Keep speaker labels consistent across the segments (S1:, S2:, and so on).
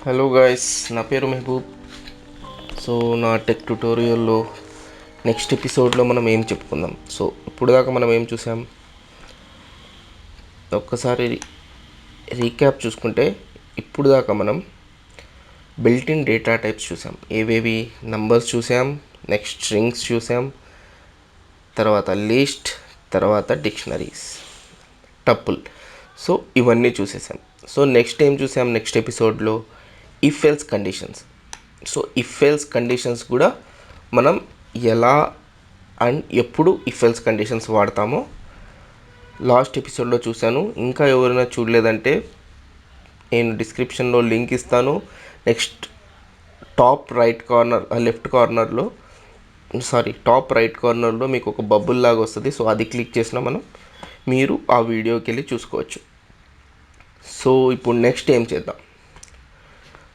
S1: Hello guys, నా పేరు Mehboob. So నా టెక్ ట్యుటోరియల్లో నెక్స్ట్ ఎపిసోడ్లో మనం ఏం చెప్పుకుందాం. సో ఇప్పుడు దాకా మనం ఏం చూసాం, ఒక్కసారి రీక్యాప్ చూసుకుంటే ఇప్పుడు దాకా మనం బిల్ట్ ఇన్ డేటా టైప్స్ చూసాం. ఏవేవి? నంబర్స్ చూసాం, నెక్స్ట్ స్ట్రింగ్స్ చూసాం, తర్వాత లిస్ట్, తర్వాత డిక్షనరీస్, టపుల్. సో ఇవన్నీ చూసేసాం. సో నెక్స్ట్ ఏం చూసాం నెక్స్ట్ ఎపిసోడ్లో? If else conditions. So if else conditions కూడా మనం ఎలా అండ్ ఎప్పుడు ఇఫ్ ఎల్స్ కండిషన్స్ వాడతామో లాస్ట్ ఎపిసోడ్లో చూశాను. ఇంకా ఎవరైనా చూడలేదంటే నేను డిస్క్రిప్షన్లో లింక్ ఇస్తాను. నెక్స్ట్ టాప్ రైట్ కార్నర్లో మీకు ఒక బబుల్ లాగా వస్తుంది. సో అది క్లిక్ చేసినా మీరు ఆ వీడియోకి వెళ్ళి చూసుకోవచ్చు. సో ఇప్పుడు నెక్స్ట్ ఏం చేద్దాం.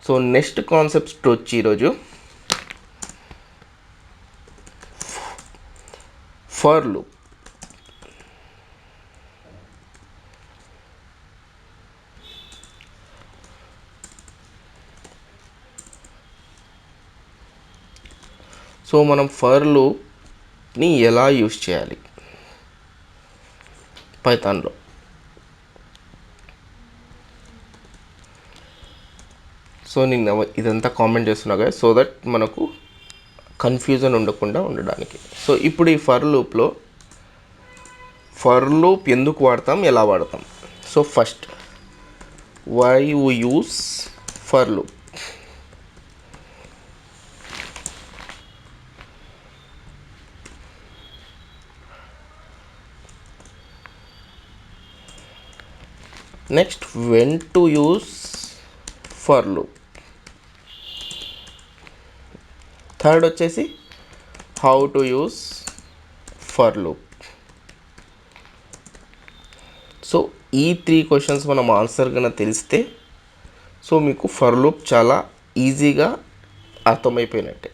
S1: సో నెక్స్ట్ కాన్సెప్ట్ వచ్చి ఈరోజు ఫర్ లూప్. సో మనం ఫర్ లూప్ని ఎలా యూజ్ చేయాలి పైథాన్లో? సో నేను ఇదంతా కామెంట్ చేస్తున్నా కదా, సో దట్ మనకు కన్ఫ్యూజన్ ఉండకుండా ఉండడానికి. సో ఇప్పుడు ఈ ఫర్ లూప్ ఎందుకు వాడతాం, ఎలా వాడతాం? So first, why you use for loop. Next, when to use for loop. Third వచ్చేసి how to use for loop. So ఈ 3 క్వశ్చన్స్ మనం ఆన్సర్ కన్నా తెలిస్తే సో మీకు ఫర్ లూప్ చాలా ఈజీగా అర్థమైపోయినట్టే.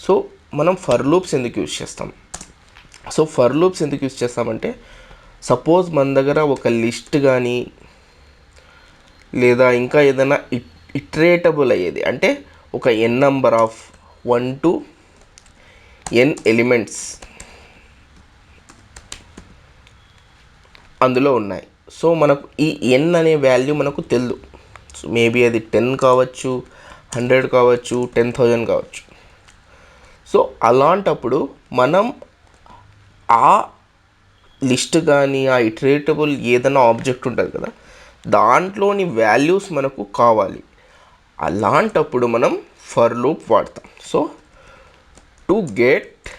S1: సో మనం ఫర్ లూప్స్ ఎందుకు యూజ్ చేస్తాం? సో ఫర్ లూప్స్ ఎందుకు యూజ్ చేస్తామంటే, సపోజ్ మన దగ్గర ఒక లిస్ట్ కానీ లేదా ఇంకా ఏదైనా ఇటరేటబుల్ అయ్యేది అంటే ఒక n number of 1 to n elements అందులో ఉన్నాయి. సో మనకు ఈ n అనే వాల్యూ మనకు తెలియదు. సో మేబీ అది 10 కావచ్చు, 100 కావచ్చు, 10,000 కావచ్చు. సో అలాంటప్పుడు మనం ఆ లిస్ట్ కానీ ఆ ఇటరేటబుల్ ఏదైనా ఆబ్జెక్ట్ ఉంటుంది కదా, దాంట్లోని వాల్యూస్ మనకు కావాలి. అలాంటప్పుడు మనం ఫర్ లూప్ వాడతాం. So to get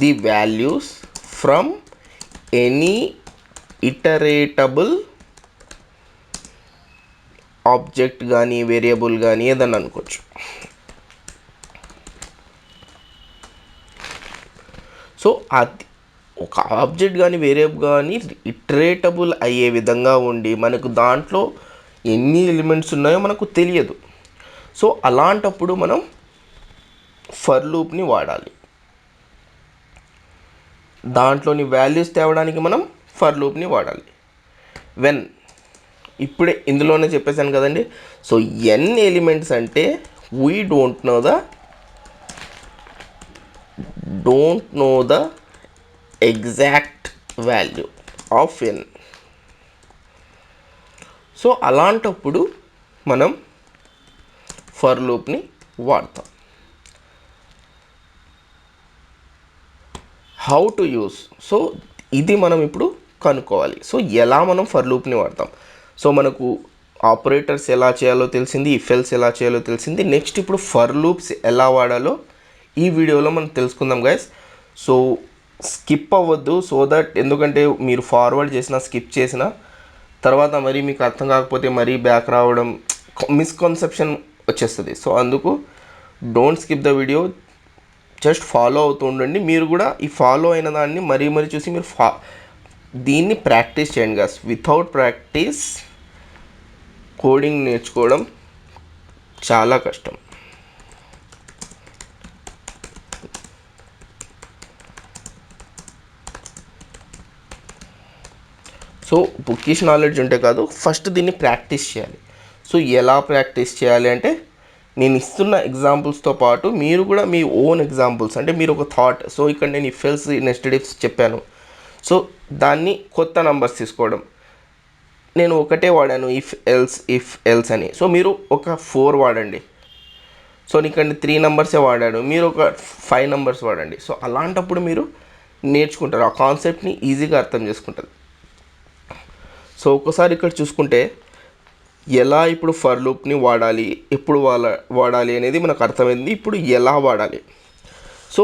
S1: the values from any iterable object కానీ వేరియబుల్ కానీ ఏదన్నా అనుకోవచ్చు. సో అది ఒక ఆబ్జెక్ట్ కానీ వేరియబుల్ కానీ ఇటరేటబుల్ అయ్యే విధంగా ఉండి మనకు దాంట్లో ఎన్ని ఎలిమెంట్స్ ఉన్నాయో మనకు తెలియదు. సో అలాంటప్పుడు మనం ఫర్ లూప్ని వాడాలి. దాంట్లోని వాల్యూస్ తేవడానికి మనం ఫర్ లూప్ని వాడాలి. వెన్, ఇప్పుడే ఇందులోనే చెప్పేశాను కదండి. సో ఎన్ ఎలిమెంట్స్ అంటే we don't know the exact value of N. So అలాంటప్పుడు మనం ఫర్ లూప్ని వాడతాం. హౌ టు యూస్, సో ఇది మనం ఇప్పుడు కనుక్కోవాలి. సో ఎలా మనం ఫర్ లూప్ని వాడతాం? సో మనకు ఆపరేటర్స్ ఎలా చేయాలో తెలిసింది, ఇఫ్ ఎల్స్ ఎలా చేయాలో తెలిసింది. నెక్స్ట్ ఇప్పుడు ఫర్ లూప్స్ ఎలా వాడాలో ఈ వీడియోలో మనం తెలుసుకుందాం గైస్. సో స్కిప్ అవ్వద్దు, సో దట్ ఎందుకంటే మీరు ఫార్వర్డ్ చేసినా స్కిప్ చేసినా తర్వాత మరి మీకు అర్థం కాకపోతే మరీ బ్యాక్ రావడం, మిస్కన్సెప్షన్ వచ్చేస్తుంది. సో అందుకు don't skip the video, just follow అవుతూ ఉండండి. మీరు కూడా ఈ ఫాలో అయిన దాన్ని మరీ చూసి మీరు దీన్ని ప్రాక్టీస్ చేయండి గైస్. వితౌట్ ప్రాక్టీస్ కోడింగ్ నేర్చుకోవడం చాలా కష్టం. సో బుకిష్ నాలెడ్జ్ ఉంటే కాదు, ఫస్ట్ దీన్ని ప్రాక్టీస్ చేయాలి. సో ఎలా ప్రాక్టీస్ చేయాలి అంటే నేను ఇస్తున్న ఎగ్జాంపుల్స్తో పాటు మీరు కూడా మీ ఓన్ ఎగ్జాంపుల్స్, అంటే మీరు ఒక థాట్, సో ఇక్కడ నేను ఇఫ్ ఎల్స్ నెస్టెడ్ ఇఫ్స్ చెప్పాను, సో దాన్ని కొత్త నంబర్స్ తీసుకోవడం. నేను ఒకటే వాడాను ఇఫ్ ఎల్స్ అని, సో మీరు ఒక 4 వాడండి. సో ఇక్కడ 3 నెంబర్సే వాడాడు, మీరు ఒక 5 నెంబర్స్ వాడండి. సో అలాంటప్పుడు మీరు నేర్చుకుంటారు, ఆ కాన్సెప్ట్ని ఈజీగా అర్థం చేసుకుంటారు. సో ఒకసారి ఇక్కడ చూసుకుంటే ఎలా ఇప్పుడు ఫర్ లూప్ని వాడాలి, ఎప్పుడు వాడాలి అనేది మనకు అర్థమైంది. ఇప్పుడు ఎలా వాడాలి. సో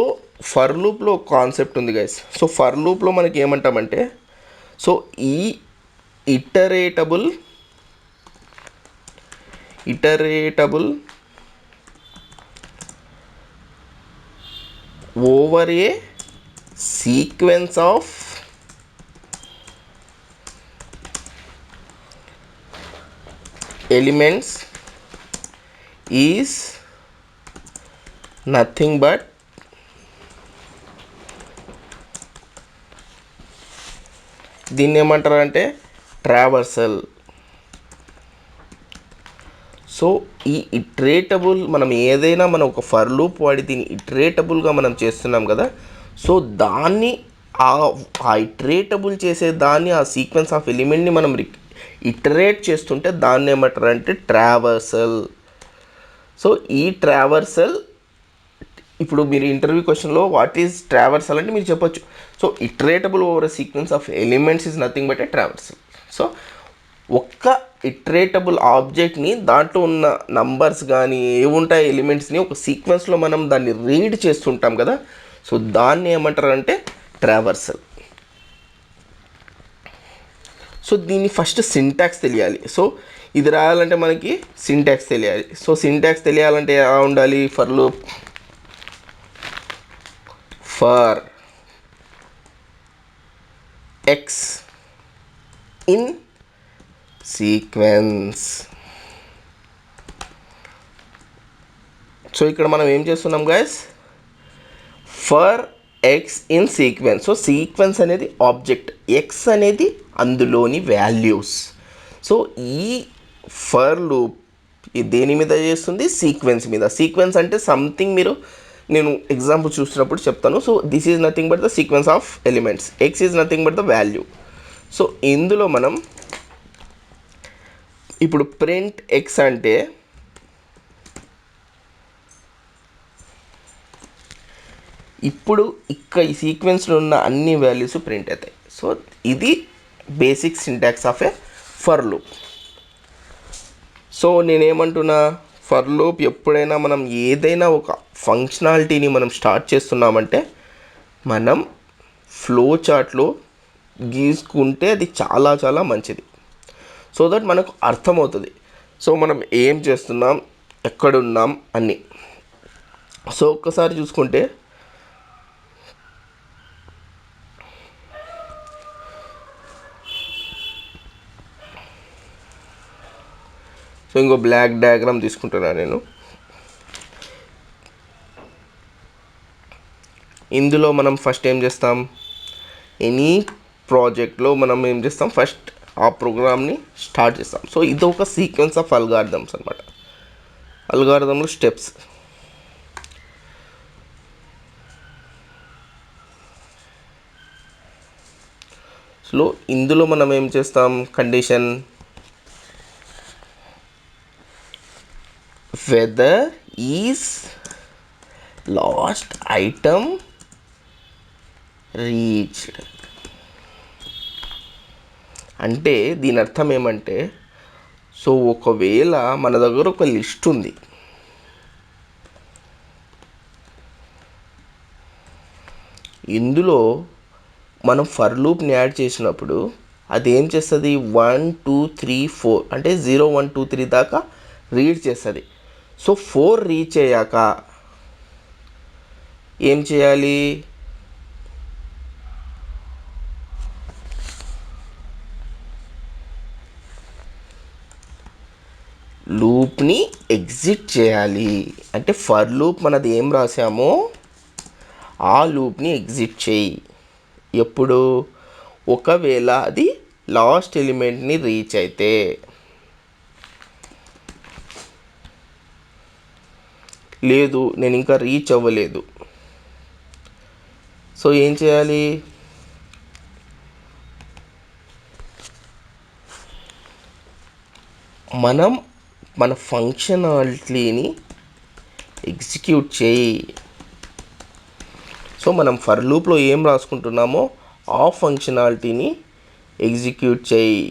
S1: ఫర్ లూప్లో ఒక కాన్సెప్ట్ ఉంది గైస్. సో ఫర్ లూప్లో మనకి ఏమంటామంటే, సో ఈ iterable over a sequence of elements is nothing but దీన్ని ఏమంటారు అంటే ట్రావర్సల్. సో ఈ ఇటరేటబుల్ మనం ఏదైనా మనం ఒక ఫర్ లూప్ వాడి దీన్ని ఇటరేటబుల్గా మనం చేస్తున్నాం కదా, సో దాన్ని ఆ ఇటరేటబుల్ చేసే దాన్ని, ఆ సీక్వెన్స్ ఆఫ్ ఎలిమెంట్ని మనం ఇటరేట్ చేస్తుంటే దాన్ని ఏమంటారు అంటే ట్రావర్సల్. సో ఈ ట్రావర్సల్, ఇప్పుడు మీరు ఇంటర్వ్యూ క్వశ్చన్లో వాట్ ఈజ్ ట్రావర్సల్ అంటే మీరు చెప్పొచ్చు, so iterable over a sequence of elements is nothing but a traversal. So ఒక్క ఇటరేటబుల్ ఆబ్జెక్ట్ని, దాంట్లో ఉన్న నంబర్స్ కానీ ఏముంటాయి ఎలిమెంట్స్ని ఒక సీక్వెన్స్లో మనం దాన్ని రీడ్ చేస్తుంటాం కదా, సో దాన్ని ఏమంటారు అంటే ట్రావర్సల్. సో దీన్ని ఫస్ట్ సింటాక్స్ తెలియాలి. సో ఇది రాయాలంటే మనకి సింటాక్స్ తెలియాలి. సో సింటాక్స్ తెలియాలంటే ఎలా ఉండాలి, for loop for X in sequence. So ఇక్కడ మనం ఏం చేస్తున్నాం guys, for X in sequence. So sequence అనేది ఆబ్జెక్ట్, ఎక్స్ అనేది అందులోని వాల్యూస్. సో ఈ ఫర్ లూప్ దేని మీద చేస్తుంది, సీక్వెన్స్ మీద. సీక్వెన్స్ అంటే సంథింగ్, నేను ఎగ్జాంపుల్ చూసినప్పుడు చెప్తాను. So this is nothing but the sequence of elements, X is nothing but the value. So ఇందులో మనం ఇప్పుడు ప్రింట్ ఎక్స్ అంటే ఇప్పుడు ఇక్కడ ఈ సీక్వెన్స్లో ఉన్న అన్ని వాల్యూస్ ప్రింట్ అవుతాయి. సో ఇది basic syntax of A for loop. So నేనేమంటున్నా, ఫర్ లూప్ ఎప్పుడైనా మనం ఏదైనా ఒక ఫంక్షనాలిటీని మనం స్టార్ట్ చేస్తున్నామంటే మనం ఫ్లో చార్ట్లో గీసుకుంటే అది చాలా చాలా మంచిది. సో దట్ మనకు అర్థమవుతుంది, సో మనం ఏం చేస్తున్నాం, ఎక్కడున్నాం అన్నీ. సో ఒక్కసారి చూసుకుంటే సో ఇంకో బ్లాక్ డయాగ్రామ్ తీసుకుంటున్నాను నేను. ఇందులో మనం ఫస్ట్ ఏం చేస్తాం, ఎనీ ప్రాజెక్ట్లో మనం ఏం చేస్తాం, ఫస్ట్ ఆ ప్రోగ్రామ్ని స్టార్ట్ చేస్తాం. సో ఇది ఒక సీక్వెన్స్ ఆఫ్ అల్గారిథమ్స్ అనమాట. అల్గారిథంలో స్టెప్స్. సో ఇందులో మనం ఏం చేస్తాం, condition whether is last item reached. అంటే దీని అర్థం ఏమంటే, సో ఒకవేళ మన దగ్గర ఒక లిస్ట్ ఉంది, ఇందులో మనం ఫర్ లూప్ని యాడ్ చేసినప్పుడు అది ఏం చేస్తుంది, 1 2 3 4 అంటే 0 1 2 3 దాకా రీడ్ చేస్తుంది. సో 4 రీచ్ అయ్యాక ఏం చేయాలి, లూప్ని ఎగ్జిట్ చేయాలి. అంటే ఫర్ లూప్ మనది ఏం రాసామో ఆ లూప్ని ఎగ్జిట్ చేయి. ఎప్పుడు, ఒకవేళ అది లాస్ట్ ఎలిమెంట్ని రీచ్ అయితే. లేదు నేను ఇంకా రీచ్ అవ్వలేదు. సో ఏం చేయాలి, మనం మన ఫంక్షనాలిటీని ఎగ్జిక్యూట్ చేయి. సో మనం ఫర్ లూప్లో ఏం రాసుకుంటున్నామో ఆ ఫంక్షనాలిటీని ఎగ్జిక్యూట్ చేయి.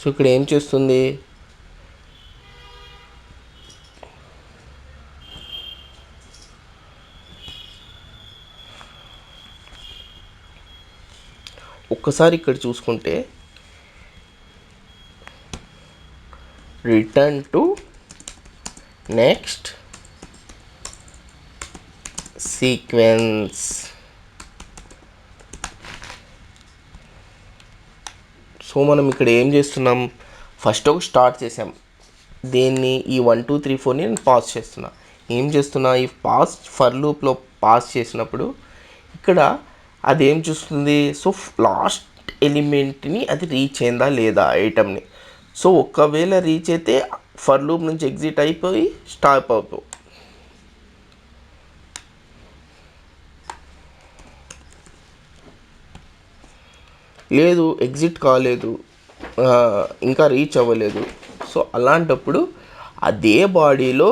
S1: సో ఇక్కడ ఏం చేస్తుంది, ఒక్కసారి ఇక్కడ చూసుకుంటే return to next sequence. So మనం ఇక్కడ ఏం చేస్తున్నాం, ఫస్ట్ ఒక స్టార్ట్ చేసాం, దీన్ని ఈ 1 2 3 4ని నేను పాస్ చేస్తున్నా. ఏం చేస్తున్నా, ఈ పాస్ ఫర్ లూప్లో పాస్ చేసినప్పుడు ఇక్కడ అది ఏం చూస్తుంది, సో లాస్ట్ ఎలిమెంట్ని అది రీచ్ అయిందా లేదా ఐటమ్ని. సో ఒకవేళ రీచ్ అయితే ఫర్ లూప్ నుంచి ఎగ్జిట్ అయిపోయి స్టాప్ అవుతావు. లేదు ఎగ్జిట్ కాలేదు, ఇంకా రీచ్ అవ్వలేదు. సో అలాంటప్పుడు అదే బాడీలో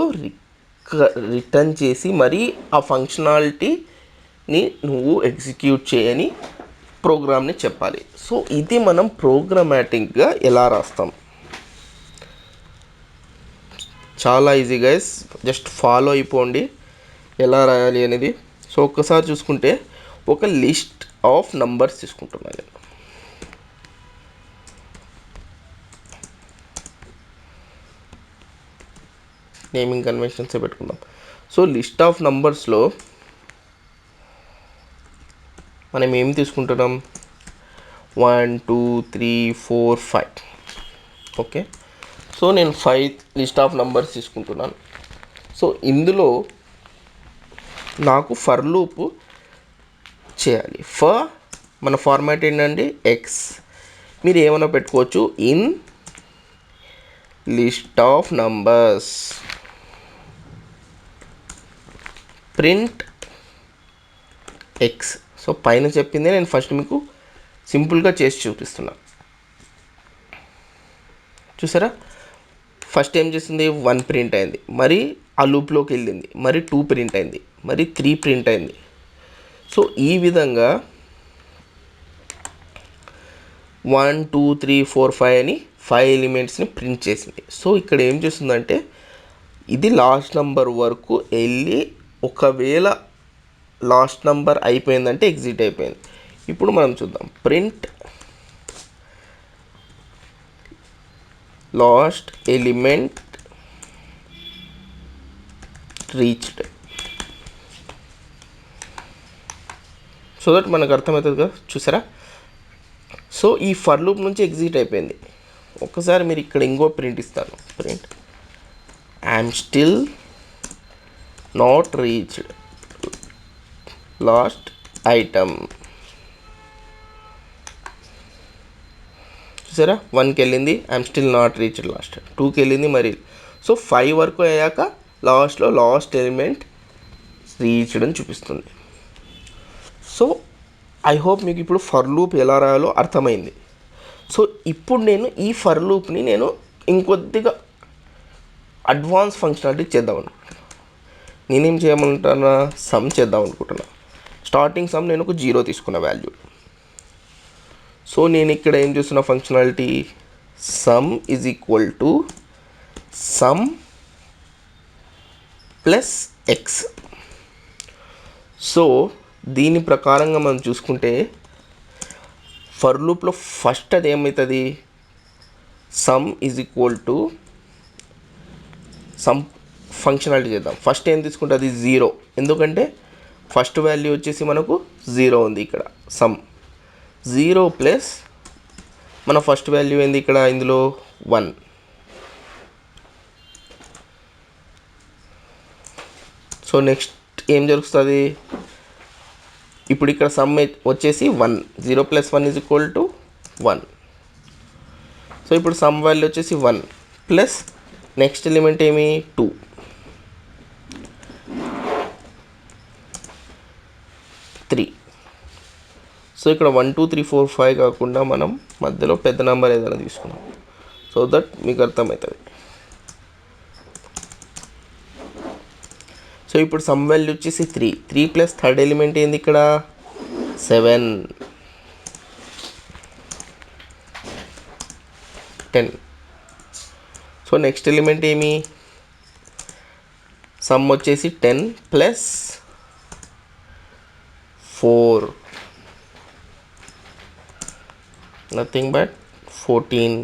S1: రిటర్న్ చేసి మరి ఆ ఫంక్షనాలిటీని నువ్వు ఎగ్జిక్యూట్ చేయని ప్రోగ్రామ్ని చెప్పాలి. సో ఇది మనం ప్రోగ్రామాటిక్గా ఎలా రాస్తాం, చాలా ఈజీ గైస్, జస్ట్ ఫాలో అయిపోండి ఎలా రాయాలి అనేది. సో ఒక్కసారి చూసుకుంటే ఒక లిస్ట్ ఆఫ్ నంబర్స్ తీసుకుంటున్నాను నేను. నేమింగ్ కన్వెన్షన్సే పెట్టుకుందాం. సో లిస్ట్ ఆఫ్ నంబర్స్లో మనం ఏం తీసుకుంటున్నాం, 1 2 3 4 5. ఓకే, సో నేను 5 లిస్ట్ ఆఫ్ నంబర్స్ తీసుకుంటున్నాను. సో ఇందులో నాకు ఫర్ లూప్ చేయాలి. మన ఫార్మాట్ ఏంటండి, ఎక్స్. మీరు ఏమైనా పెట్టుకోవచ్చు, in list of numbers print X. So పైన చెప్పిందే నేను ఫస్ట్ మీకు సింపుల్గా చేసి చూపిస్తున్నా. చూసారా, ఫస్ట్ ఏం చేస్తుంది, 1 ప్రింట్ అయింది, మరి ఆ లూప్లోకి వెళ్ళింది, మరి 2 ప్రింట్ అయింది, మరి 3 ప్రింట్ అయింది. సో ఈ విధంగా 1 2 3 4 5 అని 5 ఎలిమెంట్స్ని ప్రింట్ చేసింది. సో ఇక్కడ ఏం చేస్తుందంటే ఇది లాస్ట్ నెంబర్ వరకు వెళ్ళి ఒకవేళ లాస్ట్ నెంబర్ అయిపోయిందంటే ఎగ్జిట్ అయిపోయింది. ఇప్పుడు మనం చూద్దాం, print last element reached. So that మనకు అర్థమవుతుంది కదా, చూసారా. సో ఈ ఫర్ లూప్ నుంచి ఎగ్జిట్ అయిపోయింది. ఒకసారి మీరు ఇక్కడ ఇంకో ప్రింట్ ఇస్తాను, print I'm still not reached last item. చూసారా, 1కి వెళ్ళింది, I'm still not reached last. 2కి వెళ్ళింది మరి. సో 5 వరకు అయ్యాక లాస్ట్లో లాస్ట్ ఎలిమెంట్ రీచ్డ్ అని చూపిస్తుంది. సో ఐ హోప్ మీకు ఇప్పుడు ఫర్ లూప్ ఎలా రాయాలో అర్థమైంది. సో ఇప్పుడు నేను ఈ ఫర్ లూప్ని నేను ఇంకొద్దిగా అడ్వాన్స్ ఫంక్షనాలిటీ చేద్దాం అనుకుంటున్నాను. నేనేం చేయమంటున్నా, సమ్ చేద్దాం అనుకుంటున్నా. స్టార్టింగ్ సమ్ నేను ఒక 0 తీసుకున్న వాల్యూ. సో నేను ఇక్కడ ఏం చేస్తున్న functionality, some is equal to sum plus X. So దీని ప్రకారంగా మనం చూసుకుంటే ఫర్ లూప్లో ఫస్ట్ అది ఏమవుతుంది, some is equal to some functionality చేద్దాం. ఫస్ట్ ఏం తీసుకుంటుంది 0, ఎందుకంటే ఫస్ట్ వాల్యూ వచ్చేసి మనకు 0 ఉంది ఇక్కడ. సమ్ 0 ప్లస్ మన ఫస్ట్ వాల్యూ ఏంది ఇక్కడ ఇందులో 1. సో నెక్స్ట్ ఏం జరుగుతుంది, ఇప్పుడు ఇక్కడ సమ్ వచ్చేసి 1, 0 + 1 = 1. సో ఇప్పుడు సమ్ వాల్యూ వచ్చేసి 1 ప్లస్ నెక్స్ట్ ఎలిమెంట్ ఏమి 2. 3. సో ఇక్కడ 1 2 3 4 5 కాకుండా మనం మధ్యలో పెద్ద నెంబర్ ఏదైనా తీసుకున్నాం, సో దట్ మీకు అర్థమవుతుంది. సో ఇప్పుడు సమ్ వాల్యూ వచ్చేసి 3 ప్లస్ థర్డ్ ఎలిమెంట్ ఏంది ఇక్కడ 7, 10. సో నెక్స్ట్ ఎలిమెంట్ ఏమి, సమ్ వచ్చేసి 10 plus 4, nothing but 14.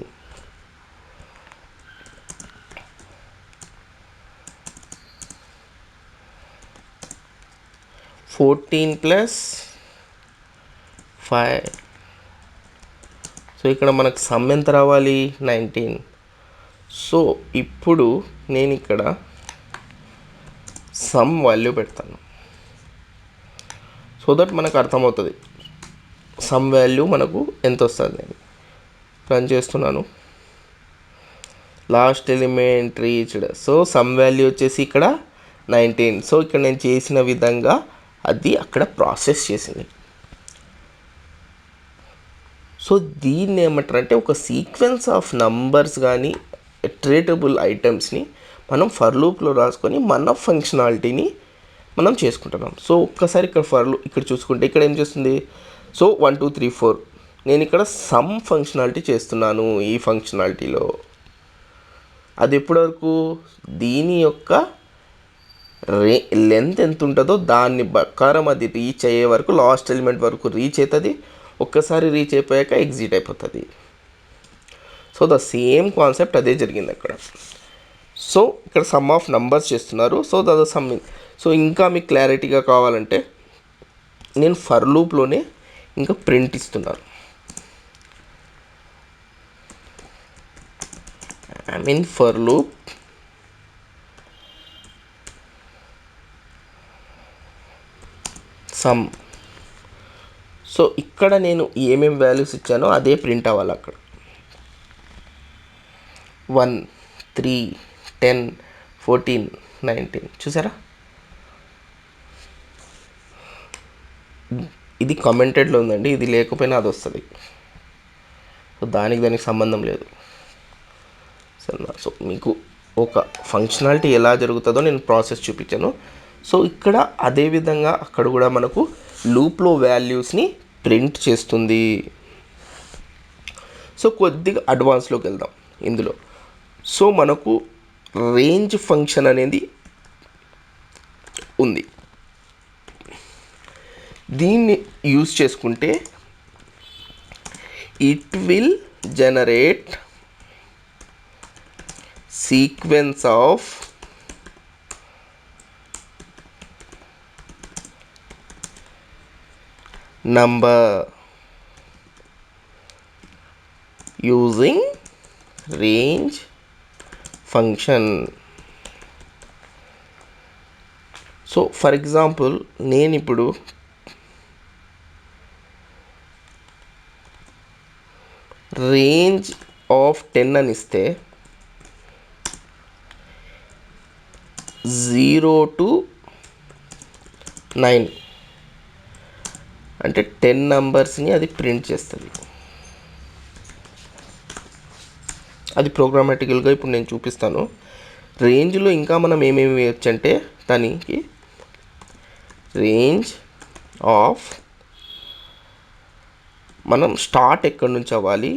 S1: 14 plus 5. So ఇక్కడ మనకు సమ్ ఎంత రావాలి 19. సో ఇప్పుడు నేను ఇక్కడ సమ్ వాల్యూ పెడతాను, సో దట్ మనకు అర్థమవుతుంది సమ్ వాల్యూ మనకు ఎంత వస్తుంది. నేను రన్ చేస్తున్నాను, last element reached. So some value వచ్చేసి ఇక్కడ 19. సో ఇక్కడ నేను చేసిన విధంగా అది అక్కడ ప్రాసెస్ చేసింది. సో దీన్ని ఏమంటారంటే ఒక సీక్వెన్స్ ఆఫ్ నంబర్స్ కానీ ఇటరేటబుల్ ఐటమ్స్ని మనం ఫర్ లూప్లో రాసుకొని మన ఫంక్షనాలిటీని మనం చేసుకుంటున్నాం. సో ఒక్కసారి ఇక్కడ ఇక్కడ చూసుకుంటే ఇక్కడ ఏం చేస్తుంది, సో 1 2 3 4 నేను ఇక్కడ సమ్ ఫంక్షనాలిటీ చేస్తున్నాను ఈ ఫంక్షనాలిటీలో. అది ఎప్పటివరకు దీని యొక్క లెంత్ ఎంత ఉంటుందో దాన్ని ప్రకారం అది రీచ్ అయ్యే వరకు, లాస్ట్ ఎలిమెంట్ వరకు రీచ్ అవుతుంది. ఒక్కసారి రీచ్ అయిపోయాక ఎగ్జిట్ అయిపోతుంది. సో ద సేమ్ కాన్సెప్ట్ అదే జరిగింది అక్కడ. సో ఇక్కడ సమ్ ఆఫ్ నంబర్స్ చేస్తున్నారు. So the summing. సో ఇంకా మీకు క్లారిటీగా కావాలంటే నేను ఫర్ లూప్లోనే ఇంకా ప్రింట్ ఇస్తున్నాను. I mean for loop some. So ఇక్కడ నేను ఏమేమి వాల్యూస్ ఇచ్చానో అదే ప్రింట్ అవ్వాలి అక్కడ. 1 3 10 14 19 చూసారా, ఇది కమెంటెడ్లో ఉందండి, ఇది లేకపోయినా అది వస్తుంది. సో దానికి సంబంధం లేదు. సో మీకు ఒక ఫంక్షనాలిటీ ఎలా జరుగుతుందో నేను ప్రాసెస్ చూపించాను. సో ఇక్కడ అదేవిధంగా అక్కడ కూడా మనకు లూప్లో వాల్యూస్ని ప్రింట్ చేస్తుంది. సో కొద్దిగా అడ్వాన్స్లోకి వెళ్దాం ఇందులో. సో మనకు రేంజ్ ఫంక్షన్ అనేది ఉంది. దీన్ని యూజ్ చేసుకుంటే it will generate sequence of number using range function. So for example నేను ఇప్పుడు రేంజ్ ఆఫ్ 10 అని ఇస్తే 0 to 9 అంటే 10 నంబర్స్ని అది ప్రింట్ చేస్తుంది. అది ప్రోగ్రామాటికల్గా ఇప్పుడు నేను చూపిస్తాను. రేంజ్లో ఇంకా మనం ఏమేమి వేయచ్చు అంటే దానికి రేంజ్ ఆఫ్ మనం స్టార్ట్ ఎక్కడి నుంచి అవ్వాలి,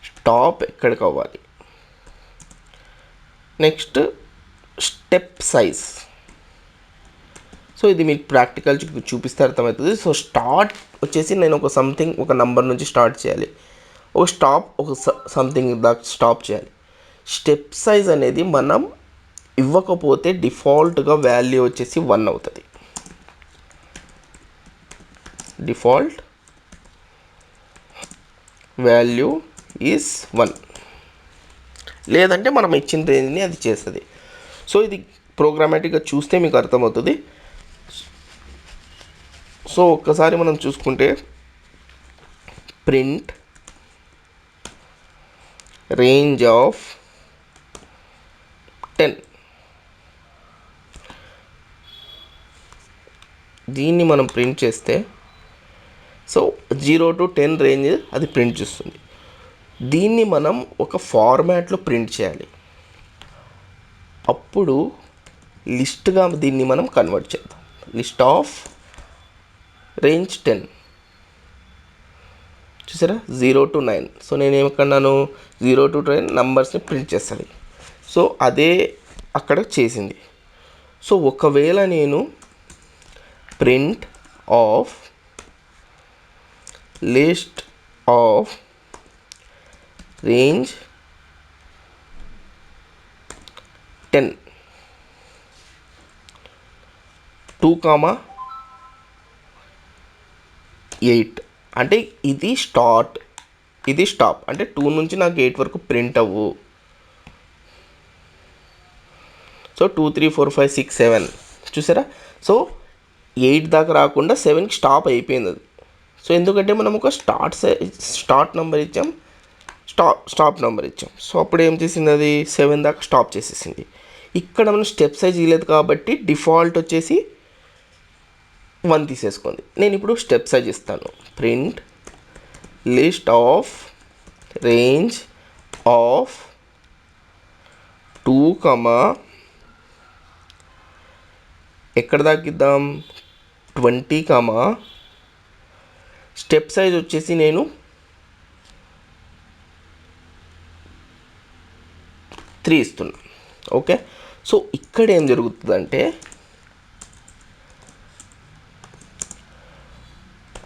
S1: స్టాప్ ఎక్కడికి అవ్వాలి, నెక్స్ట్ స్టెప్ సైజ్. సో ఇది మీకు ప్రాక్టికల్ చూపిస్తే అర్థమవుతుంది. సో స్టార్ట్ వచ్చేసి నేను ఒక నంబర్ నుంచి స్టార్ట్ చేయాలి, ఒక స్టాప్ సంథింగ్ దాకా స్టాప్ చేయాలి. స్టెప్ సైజ్ అనేది మనం ఇవ్వకపోతే డిఫాల్ట్గా వాల్యూ వచ్చేసి 1 అవుతుంది. డిఫాల్ట్ వాల్యూ ఈజ్ 1, లేదంటే మనం ఇచ్చిన రేంజ్ని అది చేస్తుంది. సో ఇది ప్రోగ్రామాటిక్గా చూస్తే మీకు అర్థమవుతుంది. సో ఒక్కసారి మనం చూసుకుంటే ప్రింట్ రేంజ్ ఆఫ్ 10, దీన్ని మనం ప్రింట్ చేస్తే సో 0 to 10 రేంజ్ అది ప్రింట్ చేస్తుంది. దీన్ని మనం ఒక ఫార్మాట్లో ప్రింట్ చేయాలి. అప్పుడు లిస్ట్గా దీన్ని మనం కన్వర్ట్ చేద్దాం. లిస్ట్ ఆఫ్ రేంజ్ 10 చూసారా, 0 to 9. సో నేను ఏమన్నాను, 0 to 10 నంబర్స్ని ప్రింట్ చేస్తాను. సో అదే అక్కడ చేసింది. సో ఒకవేళ నేను print of list of range 10 2,8 అంటే ఇది స్టార్ట్, ఇది స్టాప్. అంటే 2 నుంచి నాకు 8 వరకు ప్రింట్ అవ్వు. సో 2 3 4 5 6 7 చూసారా. సో 8 దాకా రాకుండా 7కి స్టాప్ అయిపోయింది అది. సో ఎందుకంటే మనం ఒక స్టార్ట్ నెంబర్ ఇచ్చాం, స్టాప్ నెంబర్ ఇచ్చాం. సో అప్పుడు ఏం చేసింది, అది 7 దాకా స్టాప్ చేసేసింది. ఇక్కడ మనం స్టెప్ సైజ్ ఇవ్వలేదు కాబట్టి డిఫాల్ట్ వచ్చేసి 1 తీసేసుకుంది. నేను ఇప్పుడు స్టెప్ సైజ్ ఇస్తాను. Print list of range of 2, ఎక్కడ దాకిద్దాం 20, స్టెప్ సైజ్ వచ్చేసి నేను 3 ఇస్తున్నా. ఓకే, సో ఇక్కడ ఏం జరుగుతుందంటే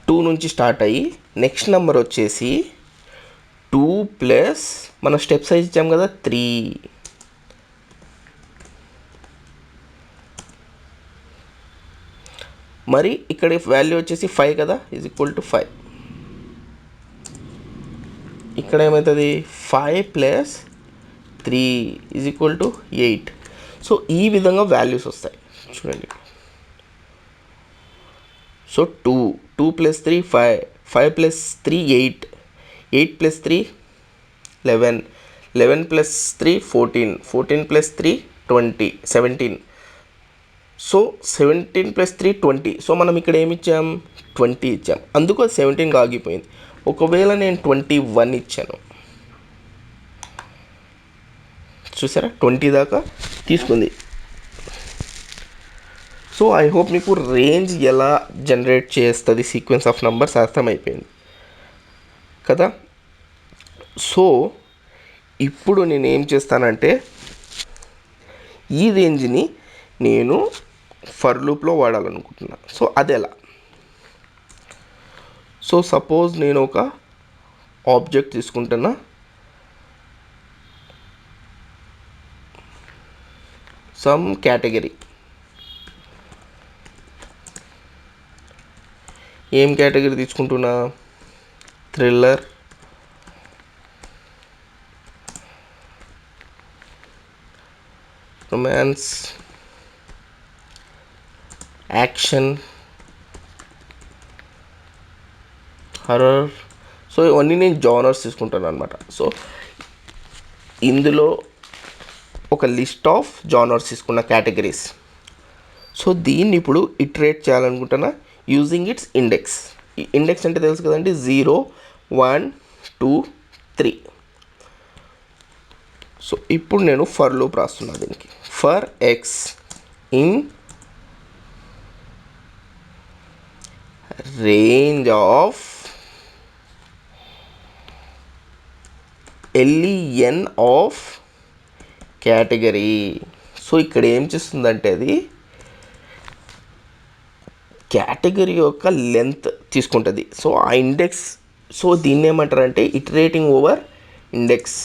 S1: 2 నుంచి స్టార్ట్ అయ్యి నెక్స్ట్ నెంబర్ వచ్చేసి 2 ప్లస్ మన స్టెప్ సైజ్ ఇచ్చాం కదా 3. మరి ఇక్కడ వాల్యూ వచ్చేసి 5 కదా, ఈజ్ ఈక్వల్ టు 5. ఇక్కడ ఏమవుతుంది 5 plus 3 is equal to 8. So ఈ విధంగా వాల్యూస్ వస్తాయి చూడండి. So 2 plus 3 5, 5 plus 3 8, 8 plus 3 11, 11 plus 3 14, 14 plus 3 20 17. So 17 plus 3 20. So మనం ఇక్కడ ఏమి ఇచ్చాం 20 ఇచ్చాం, అందుకు 17గా ఆగిపోయింది. ఒకవేళ నేను 21 ఇచ్చాను చూసారా, 20 దాకా తీసుకుంది. సో ఐ హోప్ మీకు రేంజ్ ఎలా జనరేట్ చేస్తుంది సీక్వెన్స్ ఆఫ్ నంబర్స్ అర్థమైపోయింది కదా. సో ఇప్పుడు నేను ఏం చేస్తానంటే ఈ రేంజ్ని నేను ఫర్ లూప్లో వాడాలనుకుంటున్నా. సో అది ఎలా, సో సపోజ్ నేను ఒక ఆబ్జెక్ట్ తీసుకుంటున్నా, సమ్ కేటగిరీ. ఏం కేటగిరీ తీసుకుంటున్నా, thriller, romance, action, horror. So ఇవన్నీ నేను జానర్స్ తీసుకుంటాను అనమాట. సో ఇందులో ఒక లిస్ట్ ఆఫ్ జానర్స్ తీసుకున్న కేటగిరీస్. సో దీన్ని ఇప్పుడు ఇటరేట్ చేయాలనుకుంటున్నా యూజింగ్ ఇట్స్ ఇండెక్స్. ఈ ఇండెక్స్ అంటే తెలుసు కదండి, 0 1 2 3. సో ఇప్పుడు నేను ఫర్ లూప్ రాస్తున్నా దీనికి. For X in range of LEN of category. So ఇక్కడ ఏం చేస్తుందంటే అది కేటగిరీ యొక్క లెంత్ తీసుకుంటుంది. సో ఆ ఇండెక్స్, సో దీన్ని ఏమంటారంటే ఇటరేటింగ్ ఓవర్ ఇండెక్స్.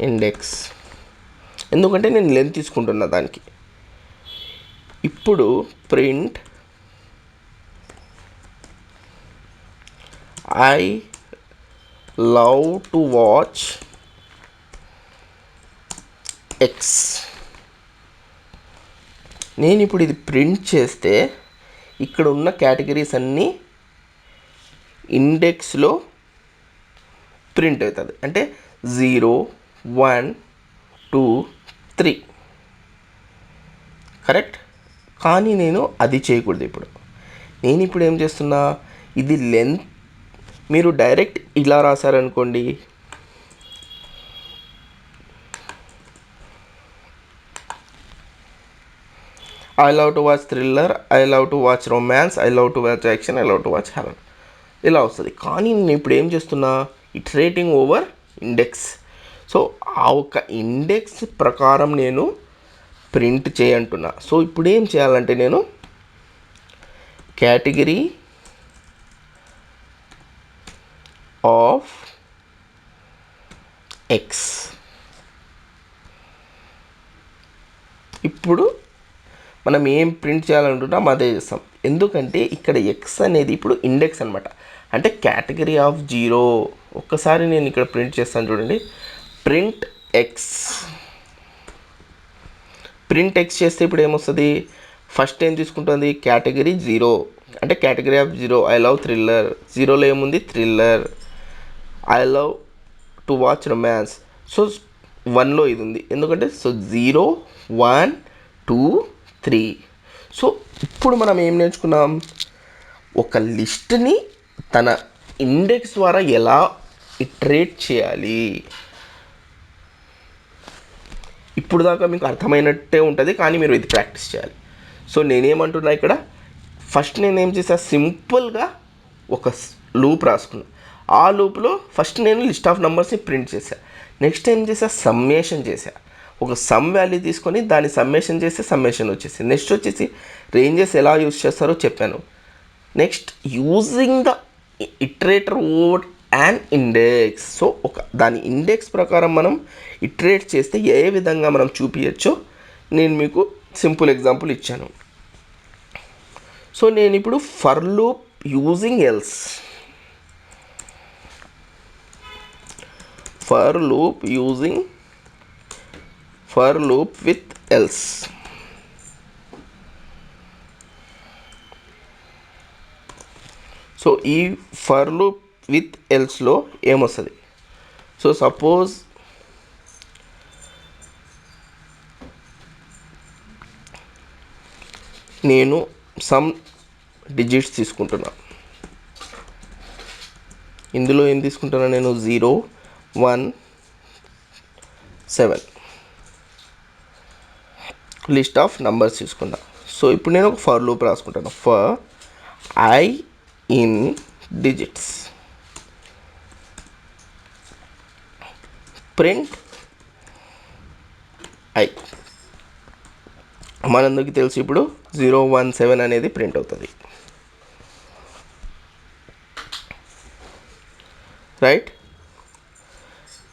S1: ఇండెక్స్, ఎందుకంటే నేను లెంత్ తీసుకుంటున్నా దానికి. ఇప్పుడు print I love to watch X. నేను ఇప్పుడు ఇది ప్రింట్ చేస్తే ఇక్కడ ఉన్న కేటగిరీస్ అన్నీ ఇండెక్స్లో ప్రింట్ అవుతుంది. అంటే 0, 1, 2, 3 కరెక్ట్. కానీ నేను అది చేయకూడదు. నేను ఇప్పుడు ఏం చేస్తున్నా, ఇది లెంత్ మీరు డైరెక్ట్ ఇలా రాశారనుకోండి, I love to watch thriller, I love to watch romance, I love to watch action, I love to watch horror, ఇలా వస్తుంది. కానీ నేను ఇప్పుడు ఏం చేస్తున్నా, ఇటరేటింగ్ ఓవర్ ఇండెక్స్. సో ఆ ఒక ఇండెక్స్ ప్రకారం నేను ప్రింట్ చేయంటున్నా. సో ఇప్పుడు ఏం చేయాలంటే నేను కేటగిరీ ఆఫ్ ఎక్స్. ఇప్పుడు మనం ఏం ప్రింట్ చేయాలనుకుంటున్నాం అదే చేస్తాం. ఎందుకంటే ఇక్కడ ఎక్స్ అనేది ఇప్పుడు ఇండెక్స్ అనమాట, అంటే కేటగిరీ ఆఫ్ 0. ఒక్కసారి నేను ఇక్కడ ప్రింట్ చేస్తాను చూడండి, ప్రింట్ ఎక్స్. ప్రింట్ ఎక్స్ చేస్తే ఇప్పుడు ఏమొస్తుంది, ఫస్ట్ ఏం తీసుకుంటుంది, కేటగిరీ 0, అంటే category of 0. I love thriller, 0లో ఏముంది thriller. I love to watch romance, so 1లో ఇది ఉంది, ఎందుకంటే సో 0, 1, 2, 3. సో ఇప్పుడు మనం ఏం నేర్చుకున్నాం, ఒక లిస్ట్ని తన ఇండెక్స్ ద్వారా ఎలా ఇటరేట్ చేయాలి. ఇప్పుడు దాకా మీకు అర్థమైనట్టే ఉంటుంది, కానీ మీరు ఇది ప్రాక్టీస్ చేయాలి. సో నేనేమంటున్నా ఇక్కడ, ఫస్ట్ నేనేం చేసా, సింపుల్గా ఒక లూప్ రాసుకున్నా. ఆ లూప్లో ఫస్ట్ నేను లిస్ట్ ఆఫ్ నెంబర్స్ని ప్రింట్ చేశా. నెక్స్ట్ ఏం చేసా, సమ్మేషన్ చేశా. ఒక సమ్ వాల్యూ తీసుకొని దాన్ని సమ్మేషన్ చేస్తే సమ్మేషన్ వచ్చేసి. నెక్స్ట్ వచ్చేసి రేంజెస్ ఎలా యూజ్ చేస్తారో చెప్పాను. Next using the iterator over and index. So దాని ఇండెక్స్ ప్రకారం మనం ఇటరేట్ చేస్తే ఏ విధంగా మనం చూపించచ్చో నేను మీకు సింపుల్ ఎగ్జాంపుల్ ఇచ్చాను. సో నేను ఇప్పుడు for loop using else, for loop with else. So ఈ ఫర్ లూప్ విత్ ఎల్స్లో ఏమొస్తుంది, సో సపోజ్ నేను సమ్ డిజిట్స్ తీసుకుంటున్నా. ఇందులో ఏం తీసుకుంటున్నా నేను, 0, 1, 7 లిస్ట్ ఆఫ్ నంబర్స్ తీసుకున్నా. సో ఇప్పుడు నేను ఒక ఫర్ లూప్ రాసుకుంటాను, for I in digits, print I. మనందరికీ తెలుసు ఇప్పుడు 0, 1, 7 అనేది ప్రింట్ అవుతుంది, రైట్.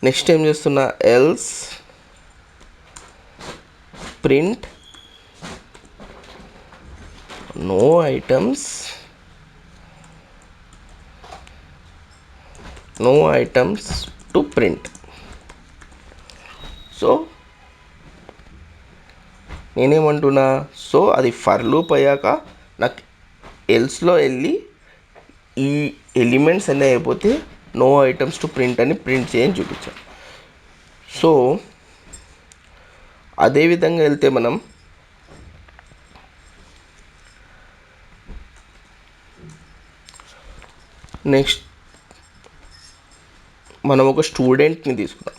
S1: నెక్స్ట్ ఏం చేస్తున్నా, else print no items to print. So నేనేమంటున్నా, సో అది ఫర్ లూప్ అయ్యాక నాకు ఎల్స్లో వెళ్ళి ఈ ఎలిమెంట్స్ అన్నీ అయిపోతే నో ఐటమ్స్ టు ప్రింట్ అని ప్రింట్ చేయని చూపించాను. సో అదేవిధంగా వెళ్తే మనం నెక్స్ట్ మనం ఒక స్టూడెంట్ని తీసుకున్నాం.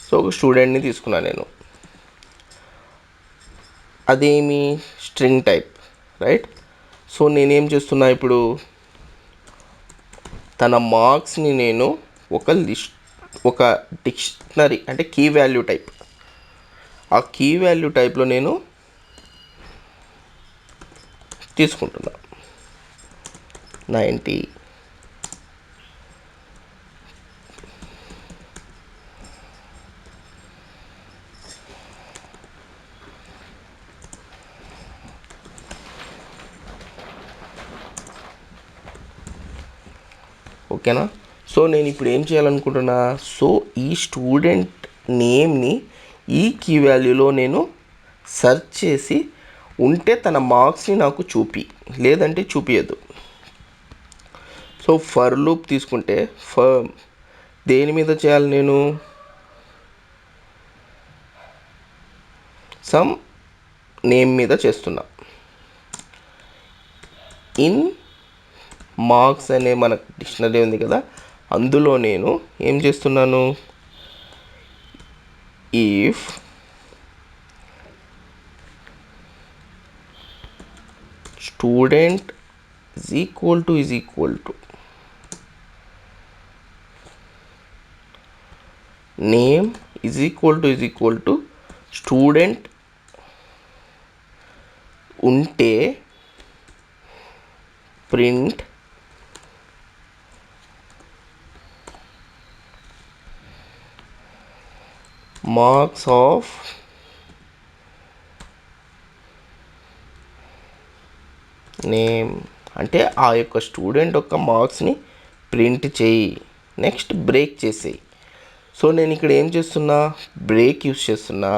S1: సో ఒక స్టూడెంట్ని తీసుకున్నా నేను, అదేమి స్ట్రింగ్ టైప్, రైట్. సో నేనేం చేస్తున్నా, ఇప్పుడు తన మార్క్స్ని నేను ఒక డిక్షనరీ అంటే కీ వాల్యూ టైప్, ఆ కీ వాల్యూ టైప్లో నేను తీసుకుంటున్నా. 90. ఓకేనా? సో నేను ఇప్పుడు ఏం చేయాలనుకుంటున్నా, సో ఈ స్టూడెంట్ నేమ్ని ఈ కీ వాల్యూలో నేను సెర్చ్ చేసి ఉంటే తన మార్క్స్ని నాకు లేదంటే చూపించద్దు. సో ఫర్ లూప్ తీసుకుంటే దేని మీద చేయాలి, నేను సమ్ నేమ్ మీద చేస్తున్నా. ఇన్ మార్క్స్ అనే మన డిక్షనరీ ఉంది కదా, అందులో నేను ఏం చేస్తున్నాను, if student is equal to name is equal to student ఉంటే ప్రింట్ మార్క్స్ ఆఫ్ నేమ్, అంటే ఆ యొక్క స్టూడెంట్ యొక్క మార్క్స్ని ప్రింట్ చేయి, నెక్స్ట్ బ్రేక్ చేసేయి. సో నేను ఇక్కడ ఏం చేస్తున్నా, బ్రేక్ యూస్ చేస్తున్నా.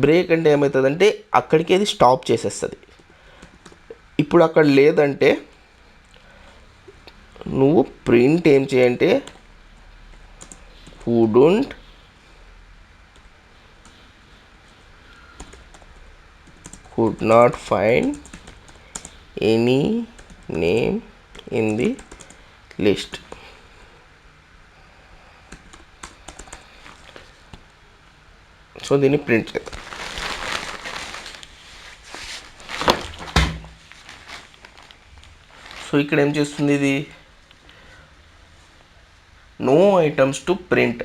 S1: బ్రేక్ అంటే ఏమవుతుందంటే అక్కడికి అది స్టాప్ చేసేస్తుంది. ఇప్పుడు అక్కడ లేదంటే నువ్వు ప్రింట్ ఏం చేయంటే could not find any name in the list. So దీన్ని ప్రింట్ చేద్దాం. సో ఇక్కడ ఏం చేస్తుంది, ఇది నో ఐటమ్స్ టు ప్రింట్.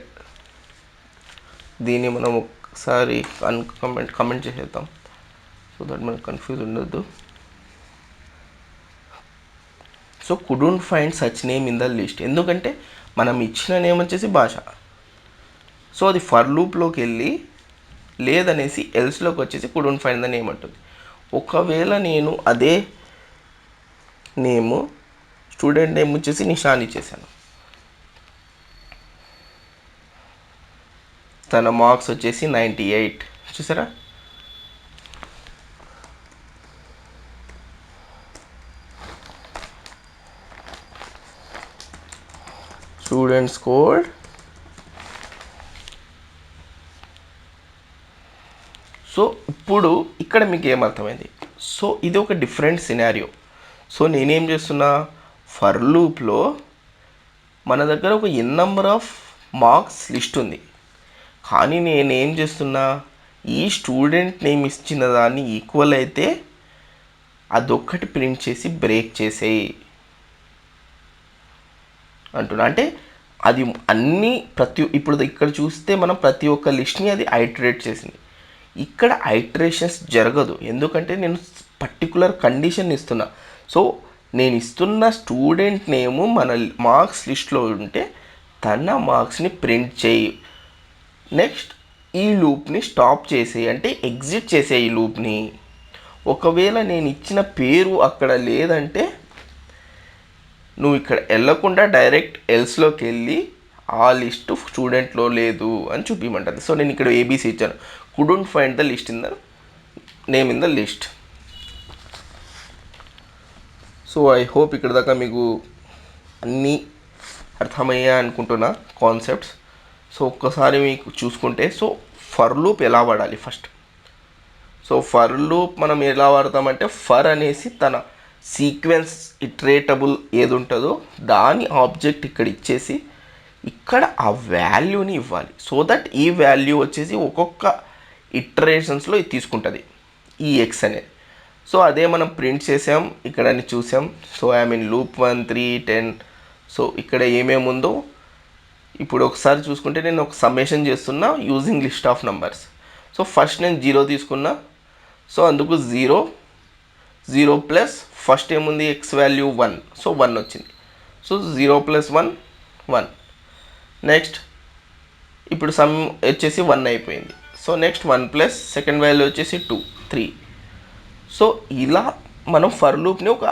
S1: దీన్ని మనం ఒకసారి కమెంట్ చేసేద్దాం, సో దట్ మనకు కన్ఫ్యూజ్ ఉండద్దు. So couldn't find such name in the list, ఎందుకంటే మనం ఇచ్చిన నేమ్ వచ్చేసి భాష. సో అది ఫర్ లూప్లోకి వెళ్ళి లేదనేసి ఎల్స్లోకి వచ్చేసి కుడోంట్ ఫైండ్ ద నేమ్ అంటుంది. ఒకవేళ నేను అదే నేము స్టూడెంట్ నేమ్ వచ్చేసి నిషాన్ ఇచ్చేసాను, తన మార్క్స్ వచ్చేసి 98, చూసారా? స్టూడెంట్ స్కోర్డ్ సో ఇప్పుడు ఇక్కడ మీకు ఏమర్థమైంది, సో ఇది ఒక డిఫరెంట్ సినారియో. సో నేనేం చేస్తున్నా, ఫర్ లూప్లో మన దగ్గర ఒక ఎన్ నెంబర్ ఆఫ్ మార్క్స్ లిస్ట్ ఉంది, కానీ నేనేం చేస్తున్నా, ఈ స్టూడెంట్ నేమ్ ఇచ్చిన దాన్ని ఈక్వల్ అయితే అదొక్కటి ప్రింట్ చేసి బ్రేక్ చేసేయి అంటున్నా. అంటే అది అన్నీ ఇప్పుడు ఇక్కడ చూస్తే మనం ప్రతి ఒక్క లిస్ట్ని అది ఐటరేట్ చేసింది. ఇక్కడ ఐటరేషన్స్ జరగదు, ఎందుకంటే నేను పర్టికులర్ కండిషన్ ఇస్తున్నా. సో నేను ఇస్తున్న స్టూడెంట్ నేము మన మార్క్స్ లిస్ట్లో ఉంటే తన మార్క్స్ని ప్రింట్ చేయి, నెక్స్ట్ ఈ లూప్ని స్టాప్ చేసేయి, అంటే ఎగ్జిట్ చేసే ఈ లూప్ని. ఒకవేళ నేను ఇచ్చిన పేరు అక్కడ లేదంటే నువ్వు ఇక్కడ వెళ్ళకుండా డైరెక్ట్ ఎల్స్లోకి వెళ్ళి ఆ లిస్ట్ స్టూడెంట్లో లేదు అని చూపించమంటుంది. సో నేను ఇక్కడ ఏబీసీ ఇచ్చాను, couldn't find the list in the name in the list. So I hope ఇక్కడ దాకా మీకు అన్నీ అర్థమయ్యా అనుకుంటున్నా కాన్సెప్ట్స్. సో ఒక్కసారి మీకు చూసుకుంటే, సో ఫర్ లూప్ ఎలా వాడాలి ఫస్ట్. సో ఫర్ లూప్ మనం ఎలా వాడతామంటే, ఫర్ అనేసి తన సీక్వెన్స్ ఇటరేటబుల్ ఏది ఉంటుందో దాని ఆబ్జెక్ట్ ఇక్కడ ఇచ్చేసి ఇక్కడ ఆ వాల్యూని ఇవ్వాలి. సో దట్ ఈ వాల్యూ వచ్చేసి ఒక్కొక్క ఇటరేషన్స్లో ఇది తీసుకుంటుంది ఈ ఎక్స్ అనేది. సో అదే మనం ప్రింట్ చేసాం, ఇక్కడ చూసాం. So I mean loop 1 3 10. So ఇక్కడ ఏమేమి ఉందో ఇప్పుడు ఒకసారి చూసుకుంటే నేను ఒక సమ్మేషన్ చేస్తున్నా using list of numbers. So first నేను 0 తీసుకున్నా, సో అందుకు 0 0 ప్లస్ ఫస్ట్ ఏముంది ఎక్స్ వాల్యూ 1, సో 1 వచ్చింది. So 0 plus 1 1. నెక్స్ట్ ఇప్పుడు సమ్ వచ్చేసి 1 అయిపోయింది. So next 1 plus second value వచ్చేసి 2 3. సో ఇలా మనం ఫర్ లూప్ని ఒక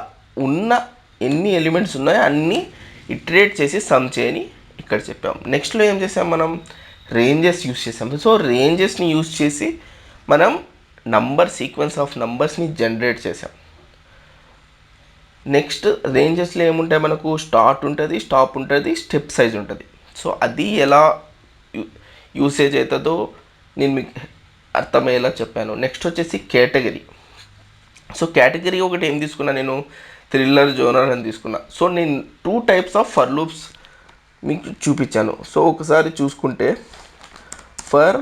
S1: ఉన్న ఎన్ని ఎలిమెంట్స్ ఉన్నాయో అన్నీ ఇటరేట్ చేసి సమ్ చేయని ఇక్కడ చెప్పాం. నెక్స్ట్లో ఏం చేసాం, మనం రేంజెస్ యూస్ చేసాం. సో రేంజెస్ని యూస్ చేసి మనం సీక్వెన్స్ ఆఫ్ నంబర్స్ని జనరేట్ చేసాం. నెక్స్ట్ రేంజెస్లో ఏముంటాయి, మనకు స్టార్ట్ ఉంటుంది, స్టాప్ ఉంటుంది, స్టెప్ సైజ్ ఉంటుంది. సో అది ఎలా యూసేజ్ అవుతుందో నేను మీకు అర్థమయ్యేలా చెప్పాను. నెక్స్ట్ వచ్చేసి కేటగిరీ. సో కేటగిరీ ఒకటి ఏం తీసుకున్నా, నేను థ్రిల్లర్ జోనర్ అని తీసుకున్నా. సో నేను 2 టైప్స్ ఆఫ్ ఫర్ లూప్స్ మీకు చూపించాను. సో ఒకసారి చూసుకుంటే for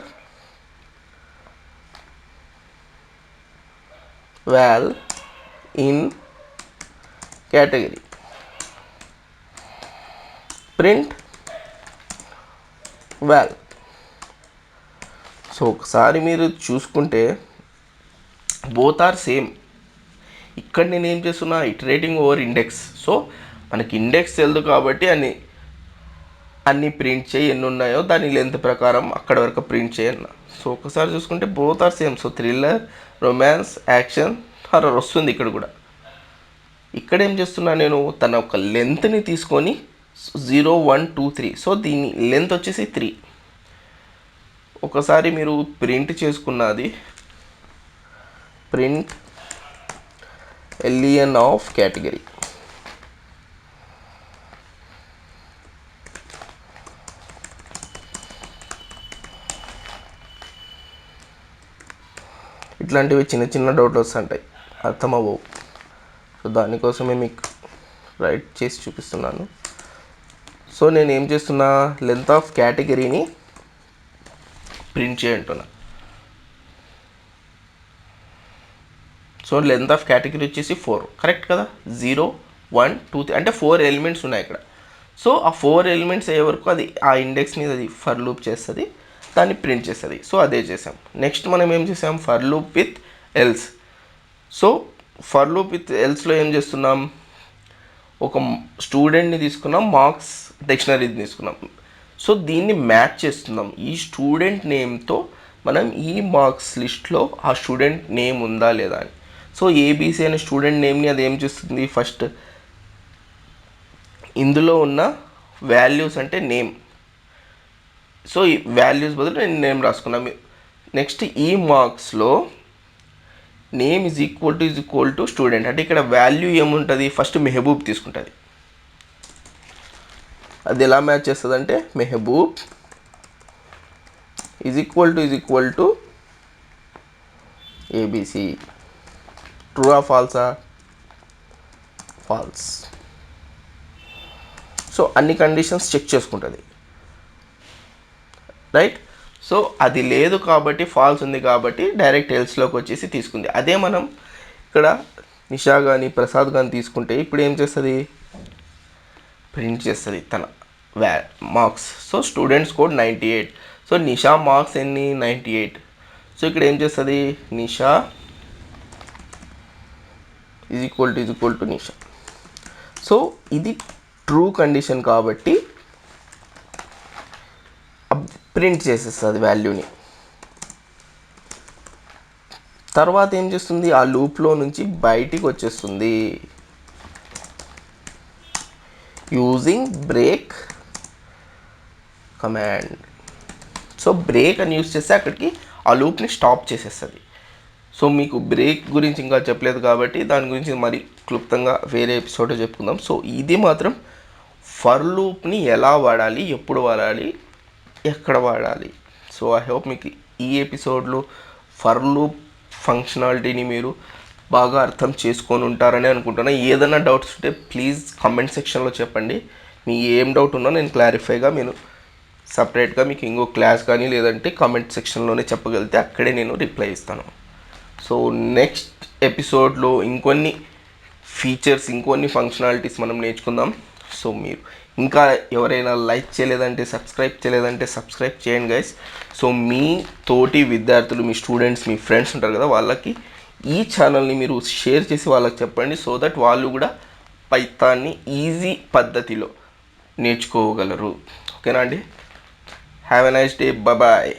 S1: wall in category, print wall. So ఒకసారి మీరు చూసుకుంటే బోత్ ఆర్ సేమ్. ఇక్కడ నేను ఏం చేస్తున్నా, ఇటరేటింగ్ ఓవర్ ఇండెక్స్. సో మనకి ఇండెక్స్ తెలుదు కాబట్టి అన్ని ప్రింట్ చేయి, ఎన్ని ఉన్నాయో దాని లెంత్ ప్రకారం అక్కడ వరకు ప్రింట్ చేయన్న. సో ఒకసారి చూసుకుంటే both are same. So thriller, romance, action, horror వస్తుంది ఇక్కడ కూడా. ఇక్కడ ఏం చేస్తున్నా, నేను తన ఒక లెంత్ని తీసుకొని 0 1 2 3. సో దీని లెంత్ వచ్చేసి 3. ఒకసారి మీరు ప్రింట్ చేసుకున్నది ప్రింట్ len ఆఫ్ కేటగిరీ. ఇట్లాంటివి చిన్న చిన్న డౌట్లు వస్తుంటాయి, అర్థమవ్వవు. సో దానికోసమే మీకు రైట్ చేసి చూపిస్తున్నాను. సో నేను ఏం చేస్తున్నా, లెంత్ ఆఫ్ కేటగిరీని ప్రింట్ చేయంటున్నా. సో లెంత్ ఆఫ్ కేటగిరీ వచ్చేసి 4, కరెక్ట్ కదా. 0 1 2 3 అంటే 4 ఎలిమెంట్స్ ఉన్నాయి ఇక్కడ. సో ఆ 4 ఎలిమెంట్స్ అయ్యే వరకు అది ఆ ఇండెక్స్ని అది ఫర్ లూప్ చేస్తుంది, దాన్ని ప్రింట్ చేస్తుంది. సో అదే చేసాం. నెక్స్ట్ మనం ఏం చేసాం, for loop with else. So for loop with ఎల్స్లో ఏం చేస్తున్నాం, ఒక స్టూడెంట్ని తీసుకున్నాం, మార్క్స్ డిక్షనరీని తీసుకున్నాం. సో దీన్ని మ్యాచ్ చేస్తున్నాం. ఈ స్టూడెంట్ నేమ్తో మనం ఈ మార్క్స్ లిస్ట్లో ఆ స్టూడెంట్ నేమ్ ఉందా లేదా అని. సో ఏబీసీ అనే స్టూడెంట్ నేమ్ని అది ఏం చేస్తుంది, ఫస్ట్ ఇందులో ఉన్న వాల్యూస్ అంటే నేమ్. సో ఈ వాల్యూస్ బదులు నేను నేమ్ రాసుకున్నాను. నెక్స్ట్ ఈ మార్క్స్లో name is equal to student. అంటే ఇక్కడ వాల్యూ ఏముంటుంది, ఫస్ట్ మెహబూబ్ తీసుకుంటుంది. అది ఎలా మ్యాచ్ చేస్తుంది అంటే Mehboob is equal to ABC. True ఆ ఫాల్సా, ఫాల్స్. సో అన్ని కండిషన్స్ చెక్ చేసుకుంటుంది, రైట్. సో అది లేదు కాబట్టి, ఫాల్స్ ఉంది కాబట్టి డైరెక్ట్ ఎల్స్లోకి వచ్చేసి తీసుకుంది. అదే మనం ఇక్కడ నిషా కానీ ప్రసాద్ కానీ తీసుకుంటే ఇప్పుడు ఏం చేస్తుంది, ప్రింట్ చేస్తుంది తన marks. So students code 98. So Nisha marks ఎన్ని, 98. సో ఇక్కడ ఏం చేస్తుంది, Nisha is equal to Nisha. So ఇది ట్రూ కండిషన్ కాబట్టి ప్రింట్ చేసేస్తుంది వాల్యూని. తర్వాత ఏం చేస్తుంది, ఆ లూప్లో నుంచి బయటికి వచ్చేస్తుంది using break command. So break అని యూజ్ చేస్తే అక్కడికి ఆ లూప్ని స్టాప్ చేసేస్తుంది. సో మీకు బ్రేక్ గురించి ఇంకా చెప్పలేదు కాబట్టి దాని గురించి మరి క్లుప్తంగా వేరే ఎపిసోడ్లో చెప్పుకుందాం. సో ఇది మాత్రం ఫర్ లూప్ని ఎలా వాడాలి, ఎప్పుడు వాడాలి, ఎక్కడ వాడాలి. సో ఐ హోప్ మీకు ఈ ఎపిసోడ్లో ఫర్ లూప్ ఫంక్షనాలిటీని మీరు బాగా అర్థం చేసుకొని ఉంటారని అనుకుంటున్నా. ఏదైనా డౌట్స్ ఉంటే ప్లీజ్ కమెంట్ సెక్షన్లో చెప్పండి. మీ ఏం డౌట్ ఉన్నా నేను క్లారిఫైగా నేను సపరేట్గా మీకు ఇంకో క్లాస్ కానీ లేదంటే కమెంట్ సెక్షన్లోనే చెప్పగలిగితే అక్కడే నేను రిప్లై ఇస్తాను. సో నెక్స్ట్ ఎపిసోడ్లో ఇంకొన్ని ఫీచర్స్, ఇంకొన్ని ఫంక్షనాలిటీస్ మనం నేర్చుకుందాం. సో మీరు ఇంకా ఎవరైనా లైక్ చేయలేదంటే సబ్స్క్రైబ్ చేయండి గైస్. సో మీ తోటి విద్యార్థులు, మీ స్టూడెంట్స్, మీ ఫ్రెండ్స్ ఉంటారు కదా, వాళ్ళకి ఈ ఛానల్ని మీరు షేర్ చేసి వాళ్ళకి చెప్పండి, సో దట్ వాళ్ళు కూడా పైథాన్ని ఈజీ పద్ధతిలో నేర్చుకోగలరు. ఓకేనా అండి? Have a nice day. Bye.